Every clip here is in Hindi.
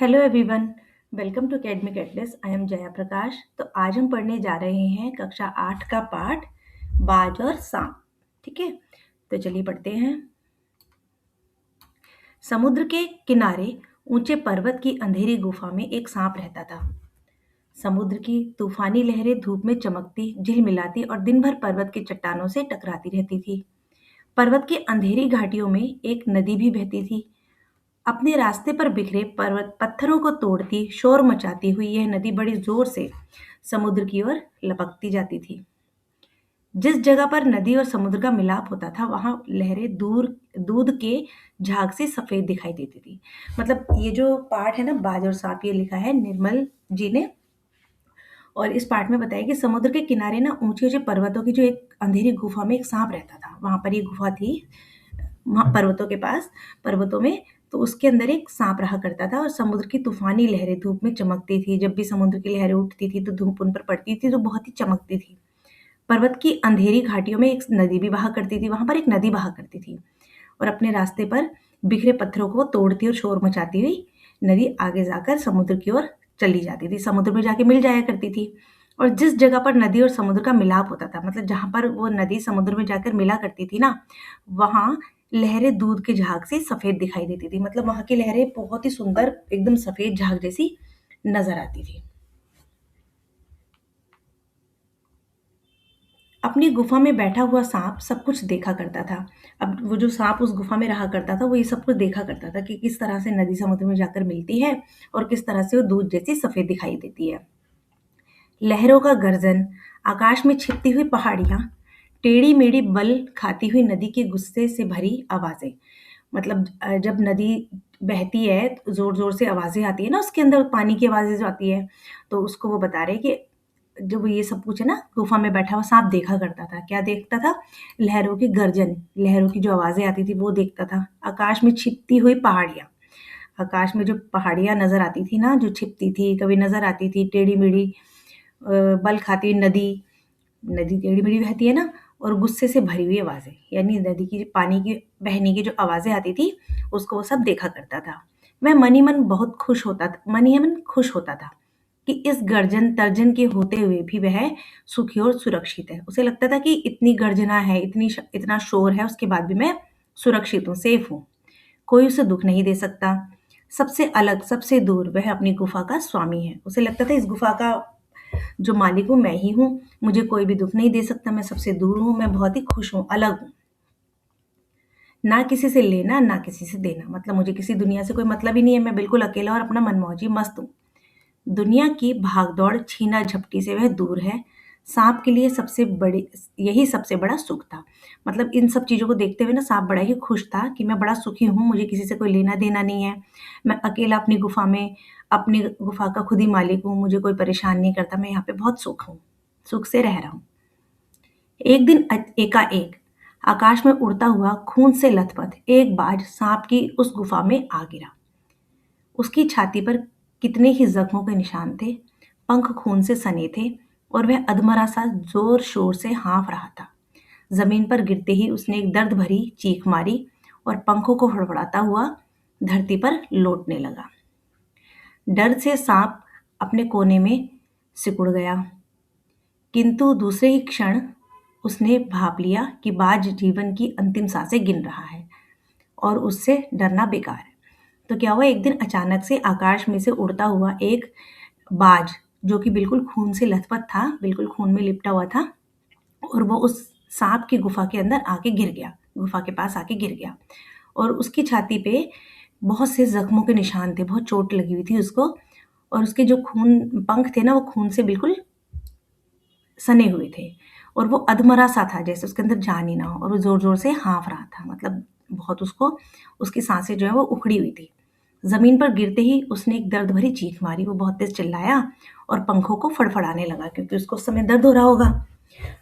Hello everyone. Welcome to Academic Atlas. I am Jaya Prakash. तो आज हम पढ़ने जा रहे हैं कक्षा 8 का पाठ बाज और सांप। ठीक है, तो चलिए पढ़ते हैं। समुद्र के किनारे ऊंचे पर्वत की अंधेरी गुफा में एक सांप रहता था। समुद्र की तूफानी लहरें धूप में चमकती, झिलमिलाती और दिन भर पर्वत की चट्टानों से टकराती रहती थी। पर्वत की अंधेरी घाटियों में एक नदी भी बहती थी। अपने रास्ते पर बिखरे पर्वत पत्थरों को तोड़ती, शोर मचाती हुई यह नदी बड़ी जोर से समुद्र की ओर लपकती जाती थी। जिस जगह पर नदी और समुद्र का मिलाप होता था, वहां लहरें दूर दूध के झाग से सफेद दिखाई देती थी। मतलब ये जो पाठ है ना, बाज और सांप, ये लिखा है निर्मल जी ने। और इस पाठ में बताया कि समुद्र के किनारे ना ऊंचे ऊंचे पर्वतों की जो एक अंधेरी गुफा में एक सांप रहता था। वहां पर ये गुफा थी, वहाँ पर्वतों के पास, पर्वतों में। तो उसके अंदर एक सांप रहा करता था और समुद्र की तूफानी लहरें धूप में चमकती थी। जब भी समुद्र की लहरें उठती थी तो धूप उन पर पड़ती थी, तो बहुत ही चमकती थी। पर्वत की अंधेरी घाटियों में एक नदी भी बहा करती थी। वहां पर एक नदी बहा करती थी और अपने रास्ते पर बिखरे पत्थरों को तोड़ती और शोर मचाती हुई नदी आगे जाकर समुद्र की ओर चली जाती थी, समुद्र में जाके मिल जाया करती थी। और जिस जगह पर नदी और समुद्र का मिलाप होता था, मतलब जहां पर वो नदी समुद्र में जाकर मिला करती थी ना, वहां लहरें दूध के झाग से सफेद दिखाई देती थी। मतलब वहां की लहरें बहुत ही सुंदर, एकदम सफेद झाग जैसी नजर आती थी। अपनी गुफा में बैठा हुआ सांप सब कुछ देखा करता था। अब वो जो सांप उस गुफा में रहा करता था, वो ये सब कुछ देखा करता था कि किस तरह से नदी समुद्र में जाकर मिलती है और किस तरह से वो दूध जैसी सफेद दिखाई देती है। लहरों का गर्जन, आकाश में छिपती हुई पहाड़ियां, टेढ़ी मेढ़ी बल खाती हुई नदी के गुस्से से भरी आवाजें। मतलब जब नदी बहती है तो जोर जोर से आवाजें आती है ना, उसके अंदर पानी की आवाजें जो आती है, तो उसको वो बता रहे कि जब ये सब कुछ है ना, गुफा में बैठा हुआ सांप देखा करता था। क्या देखता था? लहरों की गर्जन, लहरों की जो आवाजें आती थी वो देखता था। आकाश में छिपती हुई पहाड़ियां, आकाश में जो पहाड़ियां नजर आती थी ना, जो छिपती थी, कभी नजर आती थी टेढ़ी मेढ़ी, बल खाती हुई नदी, नदी टेढ़ी मेढ़ी बहती है ना, और गुस्से से भरी हुई आवाजें, यानी नदी की पानी की बहने की जो आवाजें आती थी, उसको वो सब देखा करता था। वह मन ही मन बहुत खुश होता था, मन ही मन खुश होता था कि इस गर्जन तर्जन के होते हुए भी वह सुखी और सुरक्षित है। उसे लगता था कि इतनी गर्जना है, इतना शोर है, उसके बाद भी मैं सुरक्षित हूँ, सेफ हूँ। कोई उसे दुख नहीं दे सकता। सबसे अलग, सबसे दूर वह अपनी गुफा का स्वामी है। उसे लगता था इस गुफा का जो मालिक हूँ मैं ही हूँ, मुझे कोई भी दुख नहीं दे सकता, मैं सबसे दूर हूँ, मैं बहुत ही खुश हूँ, अलग हूँ। ना किसी से लेना, ना किसी से देना, मतलब मुझे किसी दुनिया से कोई मतलब ही नहीं है, मैं बिल्कुल अकेला और अपना मनमौजी मस्त हूँ। दुनिया की भागदौड़, छीना झपटी से वह दूर है। सांप के लिए सबसे बड़ी, यही सबसे बड़ा सुख था। मतलब इन सब चीज़ों को देखते हुए ना सांप बड़ा ही खुश था कि मैं बड़ा सुखी हूँ, मुझे किसी से कोई लेना देना नहीं है। मैं अकेला अपनी गुफा में, अपनी गुफा का खुद ही मालिक हूँ, मुझे कोई परेशान नहीं करता, मैं यहाँ पे बहुत सुख हूँ, सुख से रह रहा हूँ। एक दिन एकाएक आकाश में उड़ता हुआ, खून से लथपथ एक बाज सांप की उस गुफा में आ गिरा। उसकी छाती पर कितने ही जख्मों के निशान थे, पंख खून से सने थे और वह अधमरा सा जोर शोर से हाँफ रहा था। जमीन पर गिरते ही उसने एक दर्द भरी चीख मारी और पंखों को फड़फड़ाता हुआ धरती पर लौटने लगा। डर से सांप अपने कोने में सिकुड़ गया, किंतु दूसरे ही क्षण उसने भाप लिया कि बाज जीवन की अंतिम सांसें गिन रहा है और उससे डरना बेकार है। तो क्या हुआ, एक दिन अचानक से आकाश में से उड़ता हुआ एक बाज, जो कि बिल्कुल खून से लथपथ था, बिल्कुल खून में लिपटा हुआ था, और वो उस सांप की गुफा के अंदर आके गिर गया, गुफा के पास आके गिर गया। और उसकी छाती पे बहुत से जख्मों के निशान थे, बहुत चोट लगी हुई थी उसको, और उसके जो खून पंख थे ना, वो खून से बिल्कुल सने हुए थे, और वो अधमरा सा था, जैसे उसके अंदर जान ही ना हो, और वो जोर जोर से हाँफ रहा था। मतलब बहुत उसको, उसकी सांसें जो है वो उखड़ी हुई थी। जमीन पर गिरते ही उसने एक दर्द भरी चीख मारी, वो बहुत तेज चिल्लाया और पंखों को फड़फड़ाने लगा, क्योंकि उसको उस समय दर्द हो रहा होगा।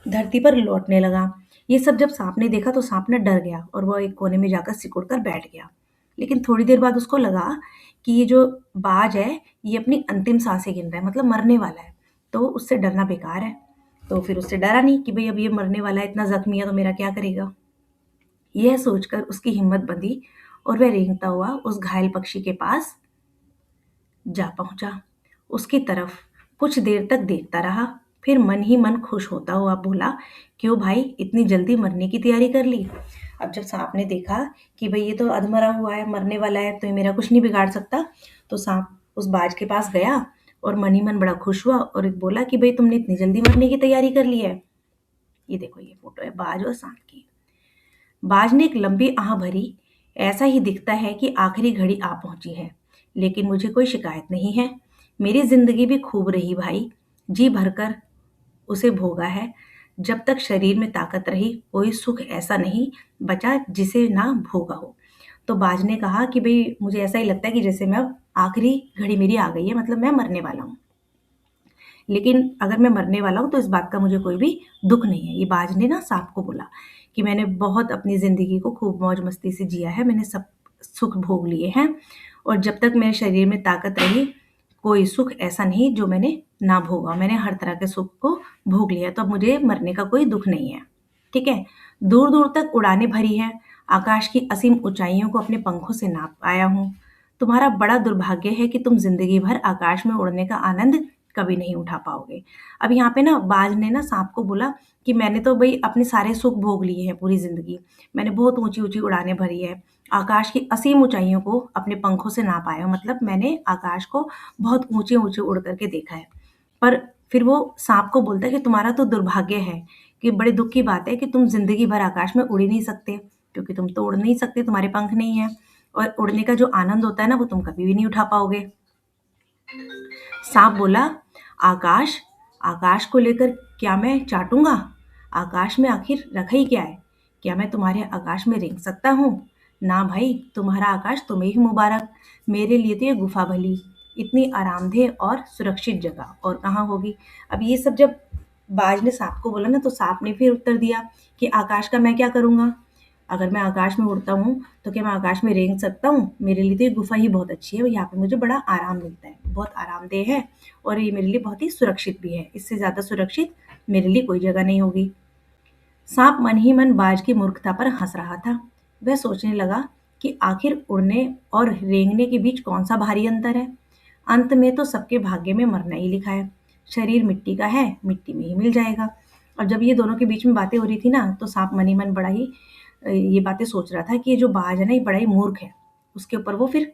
धरती पर लौटने लगा। ये सब जब सांप ने देखा तो सांप ने डर गया और वो एक कोने में जाकर सिकुड़ कर बैठ गया। लेकिन थोड़ी देर बाद उसको लगा कि ये जो बाज है, ये अपनी अंतिम सांसें गिन रहा है, मतलब मरने वाला है, तो उससे डरना बेकार है। तो फिर उससे डरा नहीं कि भाई अब ये मरने वाला है, इतना जख्मी है, तो मेरा क्या करेगा। यह सोचकर उसकी हिम्मत बंधी और वह रेंगता हुआ उस घायल पक्षी के पास जा पहुंचा उसकी तरफ। कुछ देर तक देखता रहा, फिर मन ही मन खुश होता हुआ बोला, क्यों भाई, इतनी जल्दी मरने की तैयारी कर ली? अब जब सांप ने देखा कि भाई ये तो अधमरा हुआ है, मरने वाला है, तो ये मेरा कुछ नहीं बिगाड़ सकता, तो सांप उस बाज के पास गया और मन ही मन बड़ा खुश हुआ और बोला कि भाई तुमने इतनी जल्दी मरने की तैयारी कर ली है। ये देखो, ये फोटो है बाज और सांप की। बाज ने एक लंबी आह भरी। ऐसा ही दिखता है कि आखिरी घड़ी आ पहुंची है, लेकिन मुझे कोई शिकायत नहीं है। मेरी जिंदगी भी खूब रही भाई, जी भरकर उसे भोगा है। जब तक शरीर में ताकत रही, कोई सुख ऐसा नहीं बचा जिसे ना भोगा हो। तो बाज ने कहा कि भाई मुझे ऐसा ही लगता है कि जैसे मैं अब आखिरी घड़ी मेरी आ गई है, मतलब मैं मरने वाला हूँ। लेकिन अगर मैं मरने वाला हूँ तो इस बात का मुझे कोई भी दुख नहीं है। ये बाज ने ना सांप को बोला कि मैंने बहुत अपनी ज़िंदगी को खूब मौज मस्ती से जिया है, मैंने सब सुख भोग लिए हैं, और जब तक मेरे शरीर में ताकत रही, कोई सुख ऐसा नहीं जो मैंने ना भोगा। मैंने हर तरह के सुख को भोग लिया, तो अब मुझे मरने का कोई दुख नहीं है। ठीक है। दूर दूर तक उड़ानें भरी हैं, आकाश की असीम ऊंचाइयों को अपने पंखों से नाप आया हूँ। तुम्हारा बड़ा दुर्भाग्य है कि तुम जिंदगी भर आकाश में उड़ने का आनंद कभी नहीं उठा पाओगे। अब यहाँ पे ना बाज ने ना सांप को बोला कि मैंने तो भाई अपने सारे सुख भोग लिए हैं पूरी जिंदगी, मैंने बहुत ऊंची ऊंची उड़ानें भरी है, आकाश की असीम ऊंचाइयों को अपने पंखों से नाप आया हूं, मतलब मैंने आकाश को बहुत ऊंचे ऊंचे उड़ करके देखा है। पर फिर वो सांप को बोलता है कि तुम्हारा तो दुर्भाग्य है, कि बड़े दुख की बात है कि तुम जिंदगी भर आकाश में उड़ ही नहीं सकते, क्योंकि तुम तो उड़ नहीं सकते, तुम्हारे पंख नहीं है, और उड़ने का जो आनंद होता है ना वो तुम कभी भी नहीं उठा पाओगे। सांप बोला, आकाश, आकाश को लेकर क्या मैं चाटूंगा? आकाश में आखिर रखा ही क्या है? क्या मैं तुम्हारे आकाश में रेंग सकता हूँ? ना भाई, तुम्हारा आकाश तुम्हें ही मुबारक। मेरे लिए तो ये गुफा भली, इतनी आरामदेह और सुरक्षित जगह और कहाँ होगी। अब ये सब जब बाज ने सांप को बोला ना, तो सांप ने फिर उत्तर दिया कि आकाश का मैं क्या करूंगा? अगर मैं आकाश में उड़ता हूँ तो क्या मैं आकाश में रेंग सकता हूँ? मेरे लिए तो ये गुफा ही बहुत अच्छी है, यहाँ पे मुझे बड़ा आराम मिलता है, बहुत आरामदेह है, और ये मेरे लिए बहुत ही सुरक्षित भी है। इससे ज़्यादा सुरक्षित मेरे लिए कोई जगह नहीं होगी। सांप मन ही मन बाज की मूर्खता पर हंस रहा था। वह सोचने लगा कि आखिर उड़ने और रेंगने के बीच कौन सा भारी अंतर है। अंत में तो सबके भाग्य में मरना ही लिखा है। शरीर मिट्टी का है, मिट्टी में ही मिल जाएगा। और जब ये दोनों के बीच में बातें हो रही थी ना, तो सांप मन ही मन बड़ा ही ये बातें सोच रहा था कि ये जो बाज है ना, ये बड़ा ही मूर्ख है। उसके ऊपर वो फिर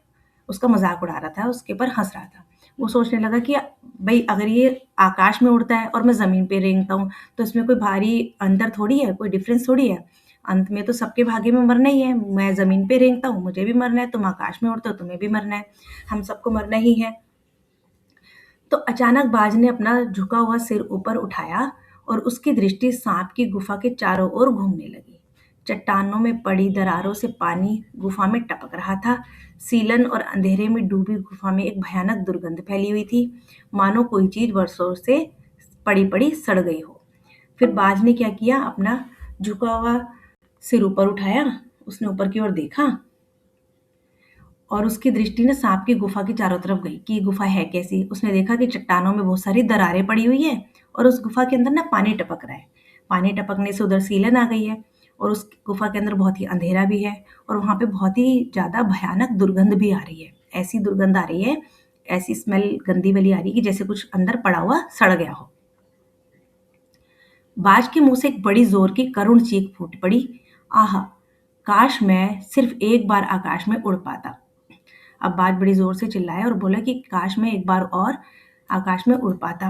उसका मजाक उड़ा रहा था, उसके ऊपर हंस रहा था। वो सोचने लगा कि भाई अगर ये आकाश में उड़ता है और मैं ज़मीन पे रेंगता हूँ, तो इसमें कोई भारी अंतर थोड़ी है, कोई डिफरेंस थोड़ी है। अंत में तो सबके भाग्य में मरना ही है। मैं ज़मीन पे रेंगता हूँ, मुझे भी मरना है, तुम आकाश में उड़ते हो, तुम्हें भी मरना है, हम सबको मरना ही है। तो अचानक बाज ने अपना झुका हुआ सिर ऊपर उठाया और उसकी दृष्टि सांप की गुफा के चारों ओर घूमने लगी। चट्टानों में पड़ी दरारों से पानी गुफा में टपक रहा था। सीलन और अंधेरे में डूबी गुफा में एक भयानक दुर्गंध फैली हुई थी, मानो कोई चीज वर्षों से पड़ी पड़ी सड़ गई हो। फिर बाज ने क्या किया, अपना झुका हुआ सिर ऊपर उठाया, उसने ऊपर की ओर देखा और उसकी दृष्टि ना सांप की गुफा की चारों तरफ गई कि ये गुफा है कैसी। उसने देखा कि चट्टानों में बहुत सारी दरारें पड़ी हुई है और उस गुफा के अंदर ना पानी टपक रहा है। पानी टपकने से उधर सीलन आ गई है और उस गुफा के अंदर बहुत ही अंधेरा भी है और वहां पे बहुत ही ज्यादा भयानक दुर्गंध भी आ रही है। ऐसी दुर्गंध आ रही है, ऐसी स्मेल गंदी वाली आ रही है कि जैसे कुछ अंदर पड़ा हुआ सड़ गया हो। बाज के मुंह से एक बड़ी जोर की करुण चीख फूट पड़ी। आहा, काश मैं सिर्फ एक बार आकाश में उड़ पाता। अब बाज बड़ी जोर से चिल्लाया और बोला कि काश मैं एक बार और आकाश में उड़ पाता।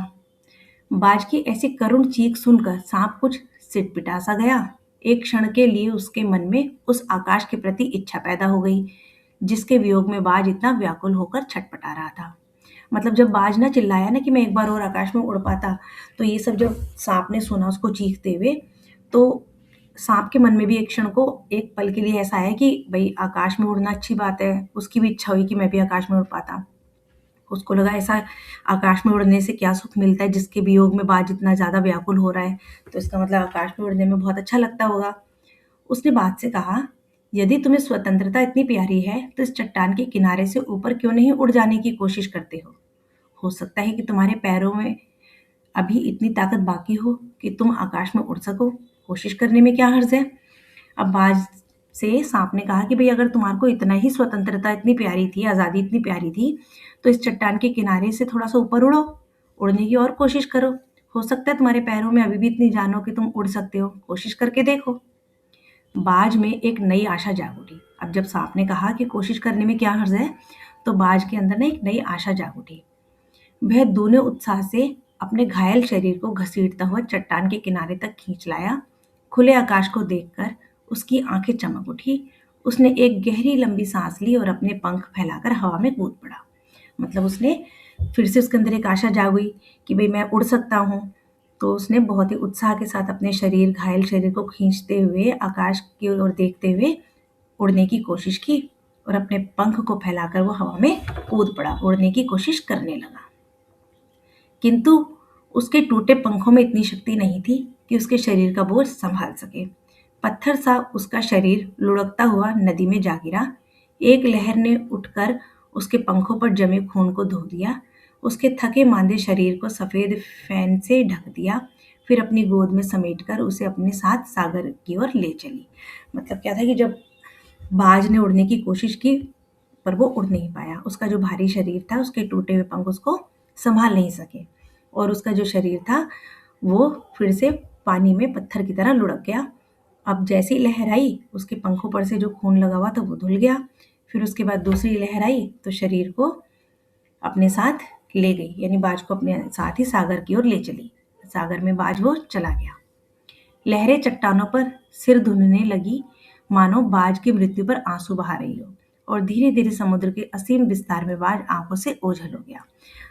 बाज की ऐसी करुण चीख सुनकर सांप कुछ सिटपिटा सा गया। एक क्षण के लिए उसके मन में उस आकाश के प्रति इच्छा पैदा हो गई, जिसके वियोग में बाज इतना व्याकुल होकर छटपटा रहा था। मतलब जब बाज ना चिल्लाया ना कि मैं एक बार और आकाश में उड़ पाता, तो ये सब जब सांप ने सुना उसको चीखते हुए, तो सांप के मन में भी एक क्षण को, एक पल के लिए ऐसा आया कि भाई आकाश में उड़ना अच्छी बात है। उसकी भी इच्छा हुई कि मैं भी आकाश में उड़ पाता। उसको लगा ऐसा आकाश में उड़ने से क्या सुख मिलता है, जिसके वियोग में बाज इतना ज़्यादा व्याकुल हो रहा है, तो इसका मतलब आकाश में उड़ने में बहुत अच्छा लगता होगा। उसने बाज से कहा, यदि तुम्हें स्वतंत्रता इतनी प्यारी है तो इस चट्टान के किनारे से ऊपर क्यों नहीं उड़ जाने की कोशिश करते हो? हो सकता है कि तुम्हारे पैरों में अभी इतनी ताकत बाकी हो कि तुम आकाश में उड़ सको। कोशिश करने में क्या हर्ज है? अब बाज से सांप ने कहा कि भाई अगर तुम्हारे को इतना ही स्वतंत्रता इतनी प्यारी थी, आज़ादी इतनी प्यारी थी, तो इस चट्टान के किनारे से थोड़ा सा ऊपर उड़ो, उड़ने की और कोशिश करो। हो सकता है तुम्हारे पैरों में अभी भी इतनी जान हो कि तुम उड़ सकते हो, कोशिश करके देखो। बाज में एक नई आशा जाग उठी। अब जब सांप ने कहा कि कोशिश करने में क्या हर्ज है, तो बाज के अंदर ना एक नई आशा जाग उठी। वह दोनों उत्साह से अपने घायल शरीर को घसीटता हुआ चट्टान के किनारे तक खींच लाया। खुले आकाश को देखकर उसकी आंखें चमक उठी। उसने एक गहरी लंबी सांस ली और अपने पंख फैलाकर हवा में कूद पड़ा। मतलब उसने फिर से उसके अंदर एक आशा जाग हुई कि भाई मैं उड़ सकता हूँ। तो उसने बहुत ही उत्साह के साथ अपने शरीर, घायल शरीर को खींचते हुए आकाश की ओर देखते हुए उड़ने की कोशिश की और अपने पंख को फैलाकर वो हवा में कूद पड़ा, उड़ने की कोशिश करने लगा। किंतु उसके टूटे पंखों में इतनी शक्ति नहीं थी कि उसके शरीर का बोझ संभाल सके। पत्थर सा उसका शरीर लुढ़कता हुआ नदी में जा गिरा। एक लहर ने उठकर उसके पंखों पर जमे खून को धो दिया। उसके थके मांदे शरीर को सफेद फैन से ढक दिया। फिर अपनी गोद में समेटकर उसे अपने साथ सागर की ओर ले चली। मतलब क्या था कि जब बाज ने उड़ने की कोशिश की, पर वो उड़ नहीं पाया। उसका जो भारी शरीर था, उसके टूटे हुए पंख उसको संभाल नहीं सके और उसका जो शरीर था वो फिर से पानी में पत्थर की तरह लुढ़क गया। अब जैसी लहर आई, उसके पंखों पर से जो खून लगा हुआ था वो धुल गया। फिर उसके बाद दूसरी लहर आई तो शरीर को अपने साथ ले गई, यानी बाज को अपने साथ ही सागर की ओर ले चली। सागर में बाज वो चला गया। लहरें चट्टानों पर सिर धुनने लगी, मानो बाज की मृत्यु पर आंसू बहा रही हो। और धीरे धीरे समुद्र के असीम विस्तार में बाज आंखों से ओझल हो गया।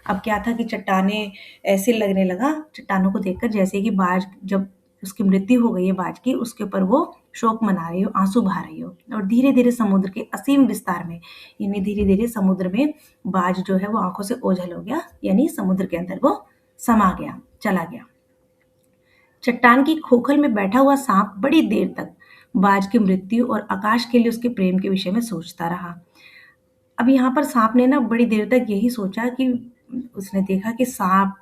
अब क्या था कि चट्टाने ऐसे लगने लगा, चट्टानों को देखकर जैसे कि बाज, जब उसकी मृत्यु हो गई है बाज की, उसके ऊपर वो शोक मना रही हो, आंसू बहा रही हो। और धीरे धीरे समुद्र के असीम विस्तार में, यानी धीरे धीरे समुद्र में बाज जो है वो आंखों से ओझल हो गया, यानी समुद्र के अंदर वो समा गया, चला गया। चट्टान की खोखल में बैठा हुआ सांप बड़ी देर तक बाज की मृत्यु और आकाश के लिए उसके प्रेम के विषय में सोचता रहा। अब यहाँ पर सांप ने ना बड़ी देर तक यही सोचा कि उसने देखा कि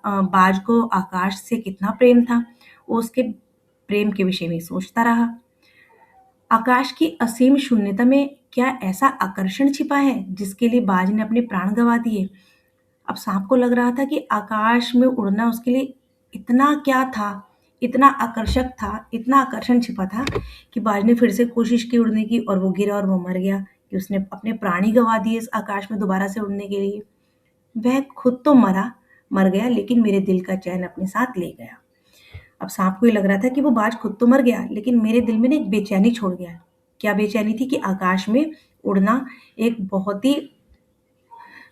बाज को आकाश से कितना प्रेम था। वो उसके प्रेम के विषय में सोचता रहा। आकाश की असीम शून्यता में क्या ऐसा आकर्षण छिपा है जिसके लिए बाज ने अपने प्राण गंवा दिए। अब सांप को लग रहा था कि आकाश में उड़ना उसके लिए इतना क्या था, इतना आकर्षक था, इतना आकर्षण छिपा था कि बाज ने फिर से कोशिश की उड़ने की और वो गिरा और वो मर गया, कि उसने अपने प्राण ही गंवा दिए इस आकाश में दोबारा से उड़ने के लिए। वह खुद तो मर गया, लेकिन मेरे दिल का चैन अपने साथ ले गया। अब सांप को ये लग रहा था कि वो बाज खुद तो मर गया, लेकिन मेरे दिल में ना एक बेचैनी छोड़ गया। क्या बेचैनी थी? कि आकाश में उड़ना एक बहुत ही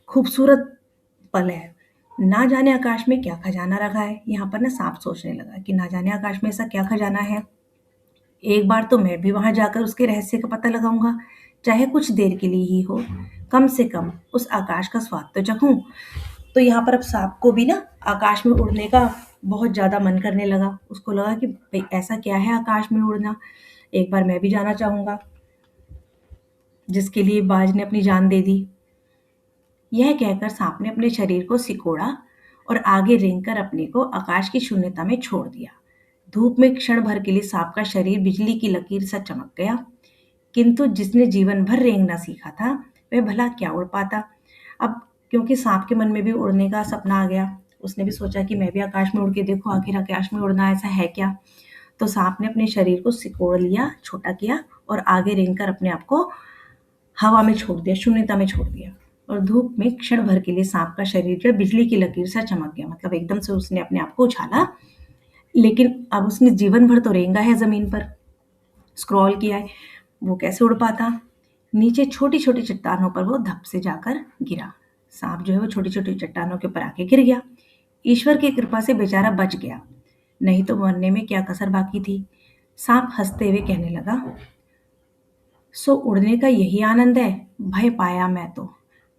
खूबसूरत पल है। ना जाने आकाश में क्या खजाना रखा है। यहाँ पर ना सांप सोचने लगा कि ना जाने आकाश में ऐसा क्या खजाना है। एक बार तो मैं भी वहां जाकर उसके रहस्य का पता लगाऊंगा, चाहे कुछ देर के लिए ही हो। कम से कम उस आकाश का स्वाद तो चखूं। तो यहाँ पर अब सांप को भी ना आकाश में उड़ने का बहुत ज्यादा मन करने लगा। उसको लगा कि भाई ऐसा क्या है आकाश में उड़ना, एक बार मैं भी जाना चाहूंगा, जिसके लिए बाज ने अपनी जान दे दी। यह कहकर सांप ने अपने शरीर को सिकोड़ा और आगे रेंगकर अपने को आकाश की शून्यता में छोड़ दिया। धूप में क्षण भर के लिए सांप का शरीर बिजली की लकीर सा चमक गया। किंतु जिसने जीवन भर रेंगना सीखा था, वह भला क्या उड़ पाता। अब क्योंकि सांप के मन में भी उड़ने का सपना आ गया, उसने भी सोचा कि मैं भी आकाश में उड़ के देखूं, आखिर आकाश में उड़ना ऐसा है क्या। तो सांप ने अपने शरीर को सिकोड़ लिया, छोटा किया और आगे रेंगकर अपने आप को हवा में छोड़ दिया, शून्यता में छोड़ दिया। और धूप में क्षण भर के लिए सांप का शरीर जो है बिजली की लकीर सा चमक गया। मतलब एकदम से उसने अपने आप को उछाला, लेकिन अब उसने जीवन भर तो रेंगा है जमीन पर, स्क्रॉल किया है, वो कैसे उड़ पाता। नीचे छोटी छोटी चट्टानों पर वो धप से जाकर गिरा। सांप जो है वो छोटी छोटी चट्टानों के ऊपर आके गिर गया। ईश्वर की कृपा से बेचारा बच गया, नहीं तो मरने में क्या कसर बाकी थी। सांप हंसते हुए कहने लगा, सो उड़ने का यही आनंद है। भय पाया मैं तो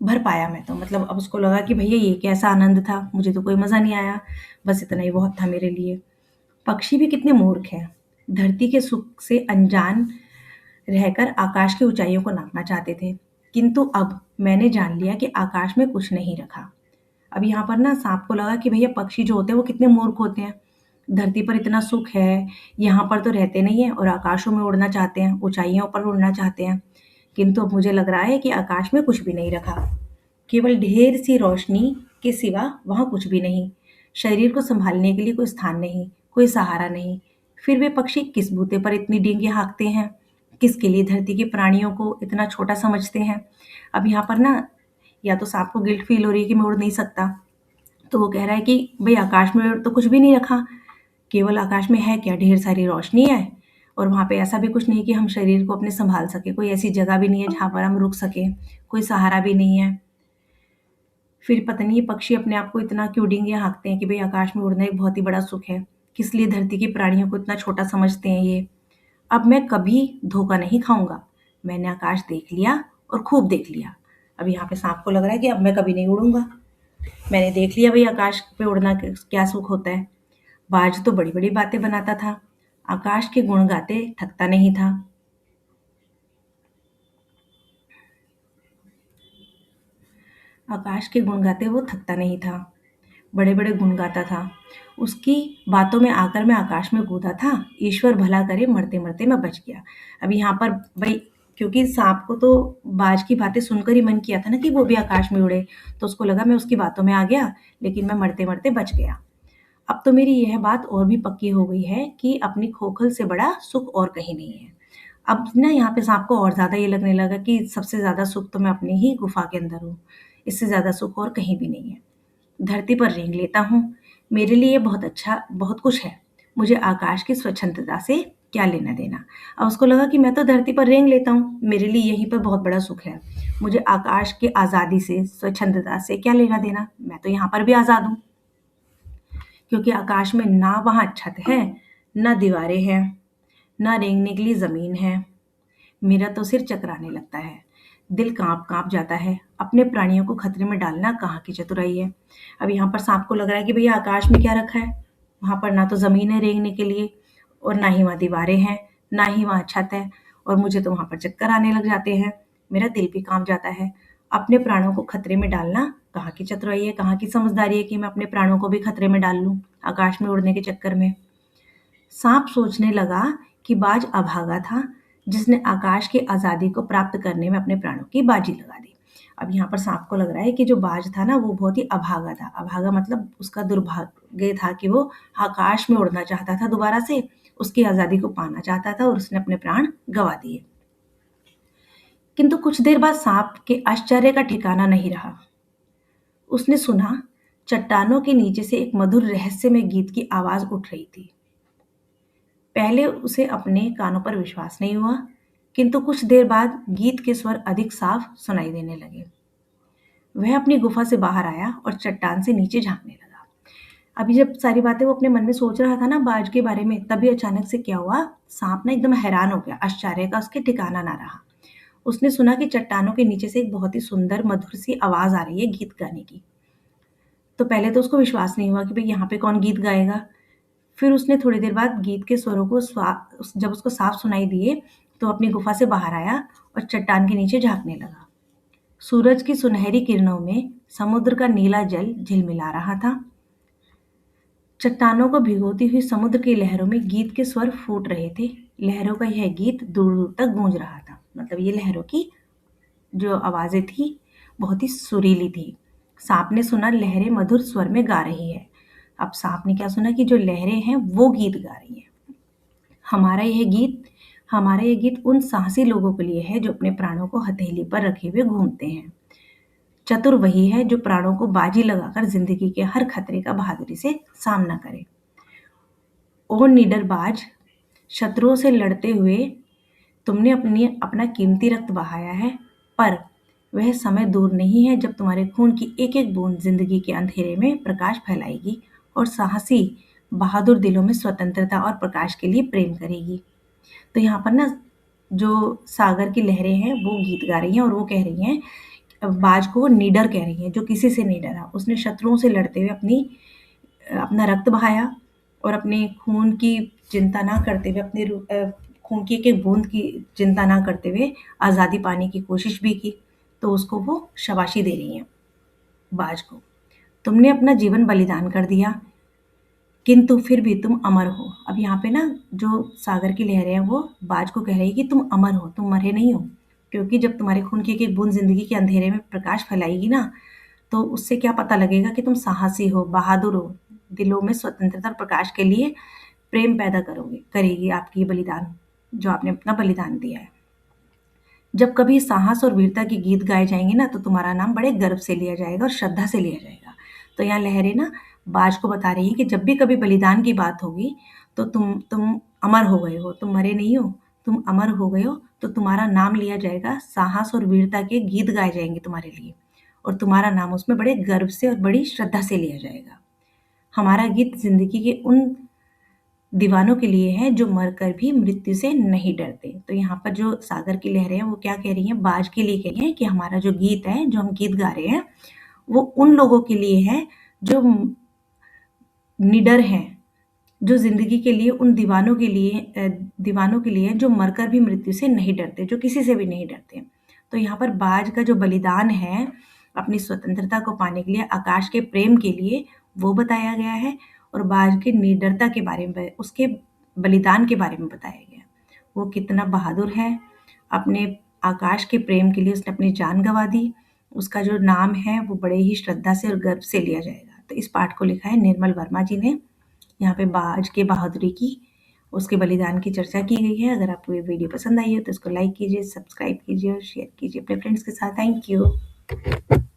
भर पाया मैं तो। मतलब अब उसको लगा कि भैया ये कैसा आनंद था, मुझे तो कोई मज़ा नहीं आया, बस इतना ही बहुत था मेरे लिए। पक्षी भी कितने मूर्ख हैं, धरती के सुख से अनजान रहकर आकाश की ऊंचाइयों को नापना चाहते थे। किंतु अब मैंने जान लिया कि आकाश में कुछ नहीं रखा। अब यहाँ पर ना सांप को लगा कि भैया पक्षी जो होते हैं वो कितने मूर्ख होते हैं, धरती पर इतना सुख है, यहाँ पर तो रहते नहीं हैं और आकाशों में उड़ना चाहते हैं, ऊँचाइयों पर उड़ना चाहते हैं। किंतु अब मुझे लग रहा है कि आकाश में कुछ भी नहीं रखा। केवल ढेर सी रोशनी के सिवा वहाँ कुछ भी नहीं। शरीर को सँभालने के लिए कोई स्थान नहीं, कोई सहारा नहीं। फिर वे पक्षी किस बूते पर इतनी डींगें हाँकते हैं? किसके लिए धरती के प्राणियों को इतना छोटा समझते हैं? अब यहाँ पर ना या तो साँप को गिल्ट फ़ील हो रही है कि मैं उड़ नहीं सकता, तो वो कह रहा है कि भई आकाश में तो कुछ भी नहीं रखा, केवल आकाश में है क्या? ढेर सारी रोशनी है और वहाँ पे ऐसा भी कुछ नहीं कि हम शरीर को अपने सँभाल सकें, कोई ऐसी जगह भी नहीं है जहाँ पर हम रुक सकें, कोई सहारा भी नहीं है। फिर पता नहीं ये पक्षी अपने आप को इतना क्यों डींगे हाँकते हैं कि भई आकाश में उड़ना एक बहुत ही बड़ा सुख है। किस लिए धरती के प्राणियों को इतना छोटा समझते हैं ये। अब मैं कभी धोखा नहीं खाऊँगा। मैंने आकाश देख लिया और खूब देख लिया। अब यहाँ पे साँप को लग रहा है कि अब मैं कभी नहीं उड़ूँगा। मैंने देख लिया भई आकाश पे उड़ना क्या सुख होता है। बाज तो बड़ी-बड़ी बातें बनाता था। आकाश के गुण गाते थकता नहीं था। आकाश के गुण गाते वो थकता नहीं था। बड़े-बड़े गुण गाता था। उसकी बातों में आकर मैं आकाश में कूदा था। ईश्वर भला करे मरते-मरते मैं बच गया। अब यहाँ पर भई क्योंकि साँप को तो बाज की बातें सुनकर ही मन किया था ना कि वो भी आकाश में उड़े, तो उसको लगा मैं उसकी बातों में आ गया, लेकिन मैं मरते-मरते बच गया। अब तो मेरी यह बात और भी पक्की हो गई है कि अपनी खोखल से बड़ा सुख और कहीं नहीं है। अब ना यहाँ पे साँप को और ज़्यादा ये लगने लगा कि सबसे ज़्यादा सुख तो मैं अपनी ही गुफ़ा के अंदर हूँ। इससे ज़्यादा सुख और कहीं भी नहीं है। धरती पर रेंग लेता हूँ। मेरे लिए बहुत अच्छा बहुत कुछ है। मुझे आकाश की स्वच्छंदता से क्या लेना-देना। अब उसको लगा कि मैं तो धरती पर रेंग लेता हूँ, मेरे लिए यहीं पर बहुत बड़ा सुख है। मुझे आकाश की आज़ादी से, स्वच्छंदता से क्या लेना-देना? मैं तो यहाँ पर भी आज़ाद हूँ। क्योंकि आकाश में ना वहाँ छत है, ना दीवारें हैं, ना रेंगने के लिए ज़मीन है। मेरा तो सिर चकराने लगता है। दिल काँप-काँप जाता है। अपने प्राणियों को खतरे में डालना कहाँ की चतुराई है। अब यहाँ पर साँप को लग रहा है कि भैया आकाश में क्या रखा है? वहाँ पर ना तो ज़मीन है रेंगने के लिए और ना ही वहाँ दीवारें हैं, ना ही वहाँ छत है और मुझे तो वहाँ पर चक्कर आने लग जाते हैं। मेरा दिल भी काँप जाता है। अपने प्राणों को खतरे में डालना कहाँ की चतुराई है, कहाँ की समझदारी है कि मैं अपने प्राणों को भी खतरे में डाल लूँ, आकाश में उड़ने के चक्कर में। साँप सोचने लगा कि बाज अभागा था, जिसने आकाश की आज़ादी को प्राप्त करने में अपने प्राणों की बाजी लगा दी। अब यहाँ पर साँप को लग रहा है कि जो बाज था ना, वो बहुत ही अभागा था। अभागा मतलब उसका दुर्भाग्य था कि वो आकाश में उड़ना चाहता था दोबारा से, उसकी आज़ादी को पाना चाहता था और उसने अपने प्राण गँवा दिए। किंतु कुछ देर बाद साँप के आश्चर्य का ठिकाना नहीं रहा। उसने सुना, चट्टानों के नीचे से एक मधुर रहस्यमय गीत की आवाज़ उठ रही थी। पहले उसे अपने कानों पर विश्वास नहीं हुआ, किंतु कुछ देर बाद गीत के स्वर अधिक साफ सुनाई देने लगे। वह अपनी गुफा से बाहर आया और चट्टान से नीचे झांकने लगा। अभी जब सारी बातें वो अपने मन में सोच रहा था ना बाज के बारे में, तभी अचानक से क्या हुआ, सांप ना एकदम हैरान हो गया, आश्चर्य का उसके ठिकाना ना रहा। उसने सुना कि चट्टानों के नीचे से एक बहुत ही सुंदर मधुर सी आवाज आ रही है गीत गाने की। तो पहले तो उसको विश्वास नहीं हुआ कि भाई यहाँ पे कौन गीत गाएगा। फिर उसने थोड़ी देर बाद गीत के स्वरों को जब उसको साफ सुनाई दिए, तो अपनी गुफा से बाहर आया और चट्टान के नीचे झाँकने लगा। सूरज की सुनहरी किरणों में समुद्र का नीला जल झिलमिला रहा था। चट्टानों को भिगोती हुई समुद्र की लहरों में गीत के स्वर फूट रहे थे। लहरों का यह गीत दूर-दूर तक गूंज रहा था। मतलब ये लहरों की जो आवाज़ें थी, बहुत ही सुरीली थी। साँप ने सुना लहरें मधुर स्वर में गा रही है। अब साँप ने क्या सुना कि जो लहरें हैं वो गीत गा रही हैं। हमारा यह गीत हमारा ये गीत उन साहसी लोगों के लिए है जो अपने प्राणों को हथेली पर रखे हुए घूमते हैं। चतुर वही है जो प्राणों को बाजी लगाकर जिंदगी के हर खतरे का बहादुरी से सामना करे। ओ निडर बाज, शत्रुओं से लड़ते हुए तुमने अपना कीमती रक्त बहाया है, पर वह समय दूर नहीं है जब तुम्हारे खून की एक-एक बूंद जिंदगी के अंधेरे में प्रकाश फैलाएगी और साहसी बहादुर दिलों में स्वतंत्रता और प्रकाश के लिए प्रेम करेगी। तो यहाँ पर ना जो सागर की लहरें हैं वो गीत गा रही हैं और वो कह रही हैं बाज को वो निडर कह रही हैं जो किसी से नहीं डरा। उसने शत्रुओं से लड़ते हुए अपना रक्त बहाया और अपने खून की चिंता ना करते हुए खून की एक-एक बूंद की चिंता ना करते हुए आज़ादी पाने की कोशिश भी की। तो उसको वो शाबाशी दे रही हैं बाज को। तुमने अपना जीवन बलिदान कर दिया। किंतु फिर भी तुम अमर हो। अब यहाँ पे ना जो सागर की लहरें हैं वो बाज को कह रही है कि तुम अमर हो, तुम मरे नहीं हो। क्योंकि जब तुम्हारे खून की एक-एक बूंद ज़िंदगी के अंधेरे में प्रकाश फैलाएगी ना, तो उससे क्या पता लगेगा कि तुम साहसी हो, बहादुर हो। दिलों में स्वतंत्रता और प्रकाश के लिए प्रेम पैदा करेगी आपकी ये बलिदान, जो आपने अपना बलिदान दिया है। जब कभी साहस और वीरता के गीत गाए जाएँगे ना, तो तुम्हारा नाम बड़े गर्व से लिया जाएगा और श्रद्धा से लिया जाएगा। तो यहाँ लहरें ना बाज को बता रही हैं कि जब भी कभी बलिदान की बात होगी, तो तुम अमर हो गए हो, तुम मरे नहीं हो, तुम अमर हो गए हो, तो तुम्हारा नाम लिया जाएगा, साहस और वीरता के गीत गाए जाएँगे तुम्हारे लिए और तुम्हारा नाम उसमें बड़े गर्व से और बड़ी श्रद्धा से लिया जाएगा। हमारा गीत ज़िंदगी के उन दीवानों के लिए है जो मरकर भी मृत्यु से नहीं डरते। तो यहाँ पर जो सागर की लहरें हैं वो क्या कह रही हैं? बाज के लिए कह रही हैं कि हमारा जो गीत है, जो हम गीत गा रहे हैं, वो उन लोगों के लिए है जो निडर हैं, जो ज़िंदगी के लिए उन दीवानों के लिए जो मरकर भी मृत्यु से नहीं डरते, जो किसी से भी नहीं डरते। तो यहाँ पर बाज का जो बलिदान है, अपनी स्वतंत्रता को पाने के लिए, आकाश के प्रेम के लिए, वो बताया गया है और बाज की निडरता के बारे में, उसके बलिदान के बारे में बताया गया है। वो कितना बहादुर है, अपने आकाश के प्रेम के लिए उसने अपनी जान गँवा दी। उसका जो नाम है, वो बड़े ही श्रद्धा से और गर्व से लिया जाएगा। तो इस पाठ को लिखा है निर्मल वर्मा जी ने। यहाँ पे बाज के बहादुरी की, उसके बलिदान की चर्चा की गई है। अगर आपको ये वीडियो पसंद आई हो तो इसको लाइक कीजिए, सब्सक्राइब कीजिए और शेयर कीजिए अपने फ्रेंड्स के साथ। Thank you.